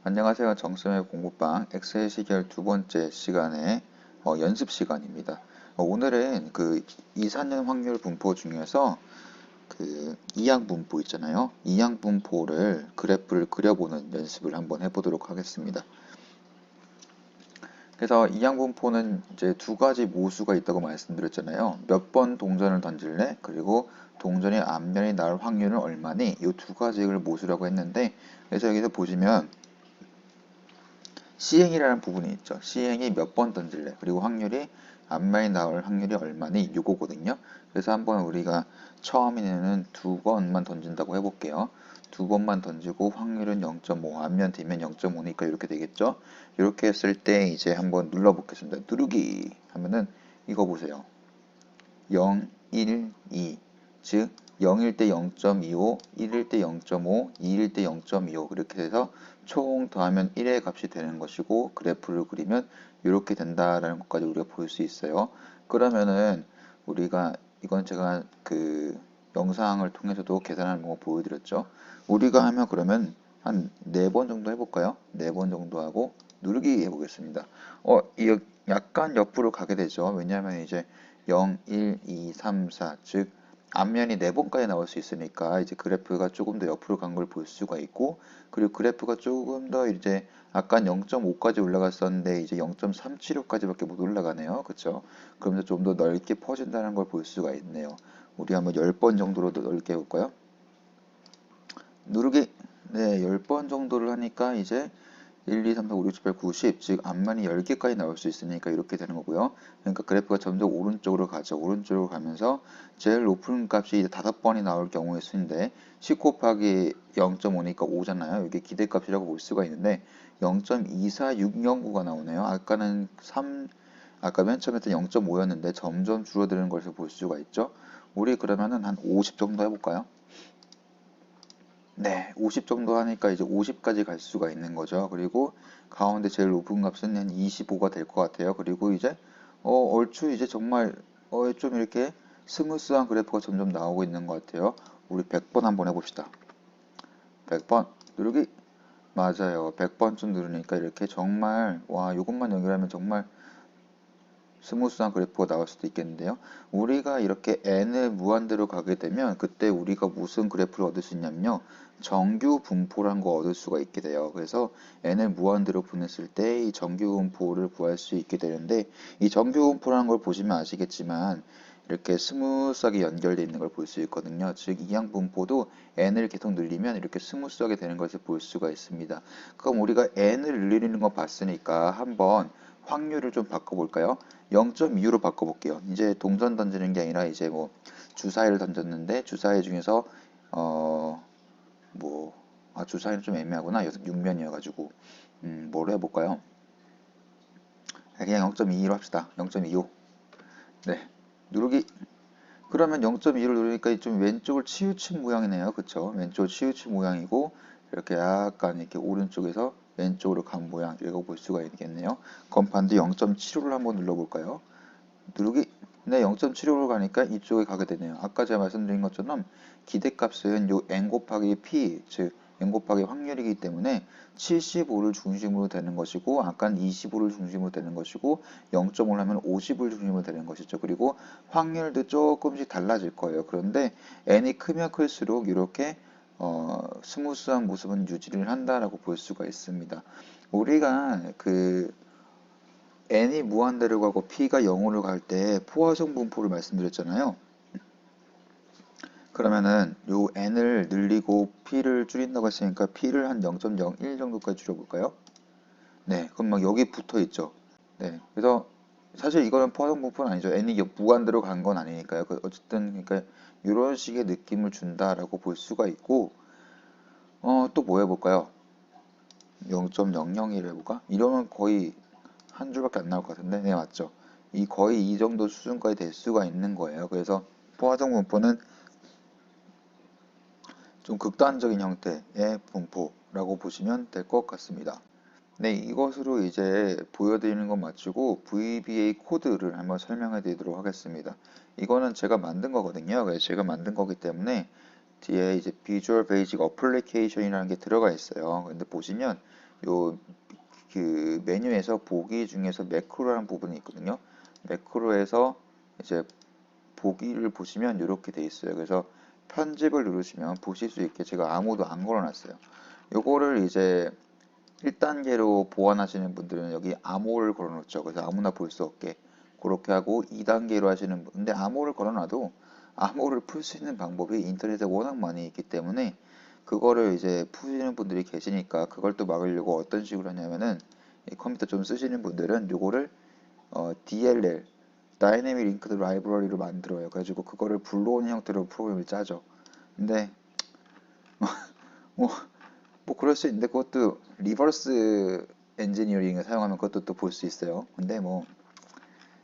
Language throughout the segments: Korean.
안녕하세요. 정쌤의 공부방 엑셀 시계열 두 번째 시간의 연습 시간입니다. 오늘은 그 이산년 확률 분포 중에서 그 이항 분포 있잖아요. 이항 분포를 그래프를 그려보는 연습을 한번 해보도록 하겠습니다. 그래서 이항 분포는 이제 두 가지 모수가 있다고 말씀드렸잖아요. 몇 번 동전을 던질래? 그리고 동전의 앞면이 나올 확률은 얼마니? 이 두 가지를 모수라고 했는데, 그래서 여기서 보시면 시행이라는 부분이 있죠. 시행이 몇 번 던질래? 그리고 확률이 앞면이 나올 확률이 얼마니? 요거거든요. 그래서 한번 우리가 처음에는 두 번만 던진다고 해볼게요. 두 번만 던지고 확률은 0.5, 앞면 뒷면 0.5니까 이렇게 되겠죠. 이렇게 했을 때 이제 한번 눌러보겠습니다. 누르기 하면은 이거 보세요. 0, 1, 2. 즉 0일 때 0.25, 1일 때 0.5, 2일 때 0.25 그렇게 해서 총 더하면 1의 값이 되는 것이고 그래프를 그리면 이렇게 된다라는 것까지 우리가 볼 수 있어요. 그러면은 우리가 이건 제가 그 영상을 통해서도 계산하는 방법 보여드렸죠. 우리가 하면 그러면 한 4번 정도 해볼까요? 4번 정도 하고 누르기 해보겠습니다. 약간 옆으로 가게 되죠. 왜냐하면 이제 0, 1, 2, 3, 4, 즉 앞면이 4번까지 나올 수 있으니까 이제 그래프가 조금 더 옆으로 간 걸 볼 수가 있고, 그리고 그래프가 조금 더 이제 아까 0.5까지 올라갔었는데 이제 0.376까지밖에 못 올라가네요. 그쵸? 그러면서 좀 더 넓게 퍼진다는 걸 볼 수가 있네요. 우리 한번 10번 정도로 더 넓게 해볼까요? 누르기. 네, 10번 정도를 하니까 이제 1, 2, 3, 4, 5, 6, 7, 8, 9, 10. 즉 앞면이 10개까지 나올 수 있으니까 이렇게 되는 거고요. 그러니까 그래프가 점점 오른쪽으로 가죠. 오른쪽으로 가면서 제일 높은 값이 이제 5번이 나올 경우의 수인데 10 곱하기 0.5니까 5잖아요. 이게 기대값이라고 볼 수가 있는데 0.24609가 나오네요. 아까 맨 처음에 했던 0.5였는데 점점 줄어드는 것을 볼 수가 있죠. 우리 그러면은 한 50 정도 해볼까요? 네, 50 정도 하니까 이제 50까지 갈 수가 있는 거죠. 그리고 가운데 제일 높은 값은 한 25가 될 것 같아요. 그리고 이제 얼추 이제 정말 좀 이렇게 스무스한 그래프가 점점 나오고 있는 것 같아요. 우리 100번 한번 해봅시다. 100번 누르기. 맞아요. 100번쯤 누르니까 이렇게 정말 와, 이것만 연결하면 정말 스무스한 그래프가 나올 수도 있겠는데요. 우리가 이렇게 n을 무한대로 가게 되면 그때 우리가 무슨 그래프를 얻을 수 있냐면요. 정규 분포라는 거 얻을 수가 있게 돼요. 그래서 n을 무한대로 보냈을 때 이 정규 분포를 구할 수 있게 되는데, 이 정규 분포라는 걸 보시면 아시겠지만 이렇게 스무스하게 연결되어 있는 걸 볼 수 있거든요. 즉 이항 분포도 n을 계속 늘리면 이렇게 스무스하게 되는 것을 볼 수가 있습니다. 그럼 우리가 n을 늘리는 거 봤으니까 한번 확률을 좀 바꿔볼까요? 0.2로 바꿔볼게요. 이제 동전 던지는 게 아니라 이제 뭐 주사위를 던졌는데 주사위 중에서 주사위는 좀 애매하구나. 6면이어가지고 뭐로 해볼까요? 그냥 0.22로 합시다. 0.25. 네, 누르기. 그러면 0.2를 누르니까 좀 왼쪽을 치우친 모양이네요. 그쵸? 왼쪽을 치우친 모양이고 이렇게 약간 이렇게 오른쪽에서 왼쪽으로 간 모양 이거 볼 수가 있겠네요. 건반대 0.75를 한번 눌러볼까요? 누르기. 네, 0.75로 가니까 이쪽에 가게 되네요. 아까 제가 말씀드린 것처럼 기대값은 요 n 곱하기 p, 즉 n 곱하기 확률이기 때문에 75를 중심으로 되는 것이고 아까는 25를 중심으로 되는 것이고 0.5를 하면 50을 중심으로 되는 것이죠. 그리고 확률도 조금씩 달라질 거예요. 그런데 n이 크면 클수록 이렇게 스무스한 모습은 유지를 한다라고 볼 수가 있습니다. 우리가 그 n이 무한대로 가고 p가 0으로 갈 때 포화정 분포를 말씀드렸잖아요. 그러면은 요 n을 늘리고 p를 줄인다고 했으니까 p를 한 0.01 정도까지 줄여볼까요? 네, 그럼 막 여기 붙어 있죠. 네, 그래서 사실 이거는 포화정 분포는 아니죠. n이 무한대로 간 건 아니니까요. 어쨌든 그러니까 이런 식의 느낌을 준다라고 볼 수가 있고, 또 뭐 해볼까요? 0.001 해볼까? 이러면 거의 한 줄밖에 안 나올 것 같은데, 네, 맞죠? 거의 이 정도 수준까지 될 수가 있는 거예요. 그래서 포화정 분포는 좀 극단적인 형태의 분포라고 보시면 될 것 같습니다. 네, 이것으로 이제 보여드리는 건 마치고 VBA 코드를 한번 설명해 드리도록 하겠습니다. 이거는 제가 만든 거거든요. 그래서 제가 만든 거기 때문에 뒤에 이제 Visual Basic Application이라는 게 들어가 있어요. 근데 보시면 요 그 메뉴에서 보기 중에서 매크로라는 부분이 있거든요. 매크로에서 이제 보기를 보시면 이렇게 돼 있어요. 그래서 편집을 누르시면 보실 수 있게 제가 아무도 안 걸어놨어요. 요거를 이제 1단계로 보완하시는 분들은 여기 암호를 걸어놓죠. 그래서 아무나 볼 수 없게 그렇게 하고 2단계로 하시는 분, 근데 암호를 걸어놔도 암호를 풀 수 있는 방법이 인터넷에 워낙 많이 있기 때문에 그거를 이제 푸시는 분들이 계시니까 그걸 또 막으려고 어떤 식으로 하냐면은 이 컴퓨터 좀 쓰시는 분들은 요거를 DLL 다이내믹 링크드 라이브러리로 만들어요. 그래가지고 그거를 불러오는 형태로 프로그램을 짜죠. 근데 뭐, 뭐 그럴 수 있는데 그것도 리버스 엔지니어링을 사용하면 그것도 또 볼 수 있어요. 근데 뭐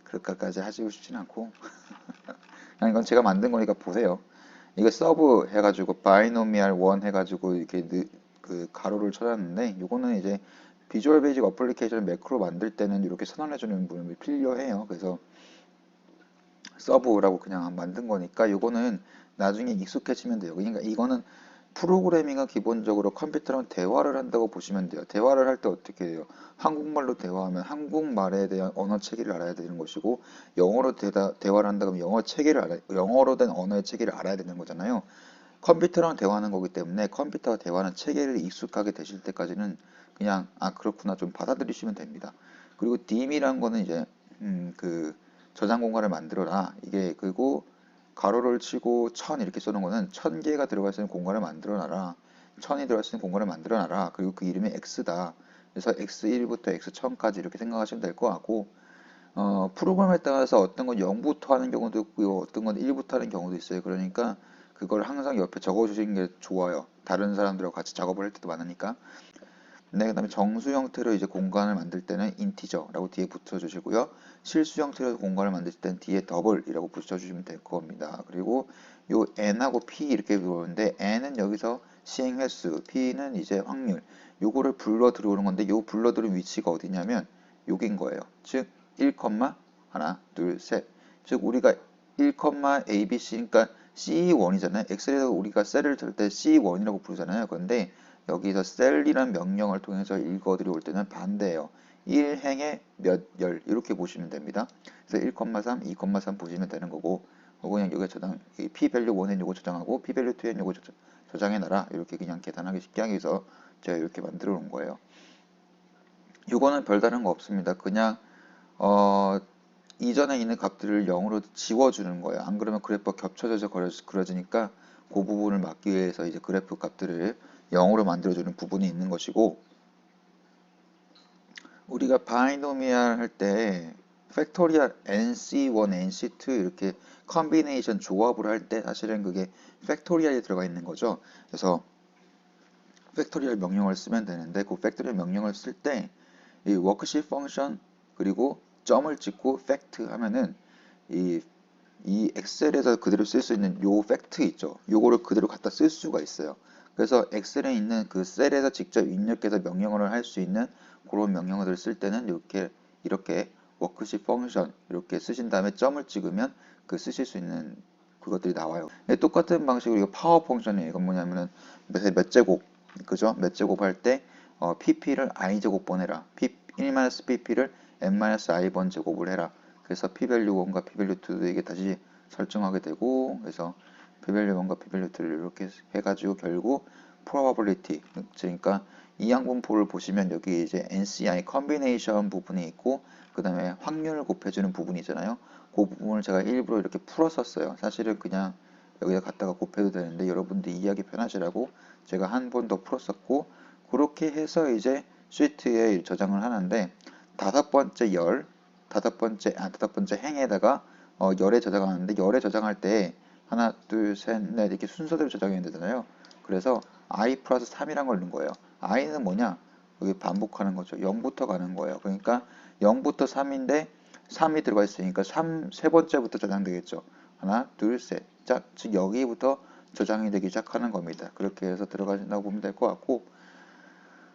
그렇게까지 하시고 싶진 않고 그냥 이건 제가 만든 거니까 보세요. 이거 서브 해가지고 바이노미얼 원 해가지고 이렇게 그 가로를 쳐놨는데 요거는 이제 비주얼 베이직 어플리케이션 매크로 만들 때는 이렇게 선언해주는 부분이 필요해요. 그래서 서브라고 그냥 만든 거니까 요거는 나중에 익숙해지면 돼요. 그러니까 이거는 프로그래밍은 기본적으로 컴퓨터랑 대화를 한다고 보시면 돼요. 대화를 할 때 어떻게 해요? 한국말로 대화하면 한국말에 대한 언어 체계를 알아야 되는 것이고 영어로 대화를 한다 그러면 영어로 된 언어의 체계를 알아야 되는 거잖아요. 컴퓨터랑 대화하는 거기 때문에 컴퓨터와 대화하는 체계를 익숙하게 되실 때까지는 그냥 아 그렇구나 좀 받아들이시면 됩니다. 그리고 DIM이란 거는 이제 그 저장 공간을 만들어라 이게 그리고 가로를 치고 1000 이렇게 써놓은 거는 1000개가 들어갈 수 있는 공간을 만들어 놔라 1000이 들어갈 수 있는 공간을 만들어 놔라 그리고 그 이름이 X다 그래서 X1부터 X1000까지 이렇게 생각하시면 될 것 같고 프로그램에 따라서 어떤 건 0부터 하는 경우도 있고요. 어떤 건 1부터 하는 경우도 있어요. 그러니까 그걸 항상 옆에 적어주시는 게 좋아요. 다른 사람들하고 같이 작업을 할 때도 많으니까. 네, 그다음에 정수 형태로 이제 공간을 만들 때는 인티저라고 뒤에 붙여주시고요. 실수 형태로 공간을 만들 때는 뒤에 더블이라고 붙여주시면 될 겁니다. 그리고 요 n하고 p 이렇게 들어오는데 n은 여기서 시행 횟수, p는 이제 확률. 요거를 불러 들어오는 건데 요 불러 들어오는 위치가 어디냐면 여긴 거예요. 즉 1, 하나, 둘, 셋. 즉 우리가 1, ABC 그러니까 C1이잖아요. 엑셀에서 우리가 셀을 들 때 C1이라고 부르잖아요. 그런데 여기서 셀이라는 명령을 통해서 읽어 들어올 때는 반대예요. 1행에 몇 열 이렇게 보시면 됩니다. 그래서 1,3, 2,3 보시면 되는 거고 그냥 여기 저장 p-value 1엔 요거 저장하고 p-value 2엔 요거 저장해 놔라 이렇게 그냥 계산하기 쉽게 하기 위해서 제가 이렇게 만들어 놓은 거예요. 요거는 별다른 거 없습니다. 그냥 이전에 있는 값들을 0으로 지워주는 거예요. 안 그러면 그래프가 겹쳐져서 그려지니까 그 부분을 막기 위해서 이제 그래프 값들을 0으로 만들어주는 부분이 있는 것이고 우리가 바이노미얼 할 때 팩토리얼 NC1, NC2 이렇게 컨비네이션 조합을 할 때 사실은 그게 팩토리얼이 들어가 있는 거죠. 그래서 팩토리얼 명령을 쓰면 되는데 그 팩토리얼 명령을 쓸 때 이 워크시트 펑션 그리고 점을 찍고 팩트 하면은 이 엑셀에서 그대로 쓸 수 있는 요 팩트 있죠. 요거를 그대로 갖다 쓸 수가 있어요. 그래서 엑셀에 있는 그 셀에서 직접 입력해서 명령어를 할 수 있는 그런 명령어들을 쓸 때는 이렇게 워크시트 펑션 이렇게 쓰신 다음에 점을 찍으면 그 쓰실 수 있는 그것들이 나와요. 똑같은 방식으로 이거 파워 펑션이에요. 이건 뭐냐면은 몇 제곱 그죠? 몇 제곱 할 때 pp를 i 제곱번 해라. 1-pp를 n-i번 제곱을 해라. 그래서 p-value 1과 p-value 2도 이게 다시 설정하게 되고 그래서 p-value 1과 p-value 2를 이렇게 해가지고 결국 probability 그러니까 이항분포를 보시면 여기 이제 NCI combination 부분이 있고 그 다음에 확률을 곱해주는 부분이 있잖아요. 그 부분을 제가 일부러 이렇게 풀었었어요. 사실은 그냥 여기다 갖다가 곱해도 되는데 여러분들이 이해하기 편하시라고 제가 한 번 더 풀었었고 그렇게 해서 이제 시트에 저장을 하는데 다섯 번째 행에다가 열에 저장하는데 열에 저장할 때 하나 둘 셋 넷 이렇게 순서대로 저장해야 되잖아요. 그래서 i 플러스 3이란 걸 넣은 거예요. i는 뭐냐? 여기 반복하는 거죠. 0부터 가는 거예요. 그러니까 0부터 3인데 3이 들어가 있으니까 세 번째부터 저장되겠죠. 하나, 둘, 셋. 자, 즉 여기부터 저장이 되기 시작하는 겁니다. 그렇게 해서 들어가신다고 보면 될 것 같고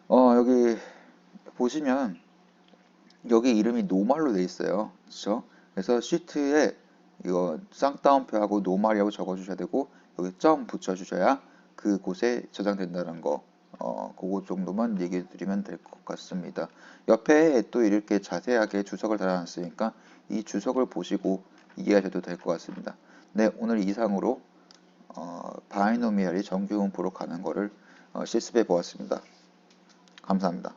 여기 보시면 여기 이름이 노말로 돼 있어요. 그렇죠? 그래서 시트에 이거 쌍따옴표하고 노말이라고 적어 주셔야 되고 여기 점 붙여 주셔야 그곳에 저장된다는 거 그거 정도만 얘기해 드리면 될 것 같습니다. 옆에 또 이렇게 자세하게 주석을 달아놨으니까 이 주석을 보시고 이해하셔도 될 것 같습니다. 네, 오늘 이상으로 바이노미얼이 정규분포로 가는 거를 실습해 보았습니다. 감사합니다.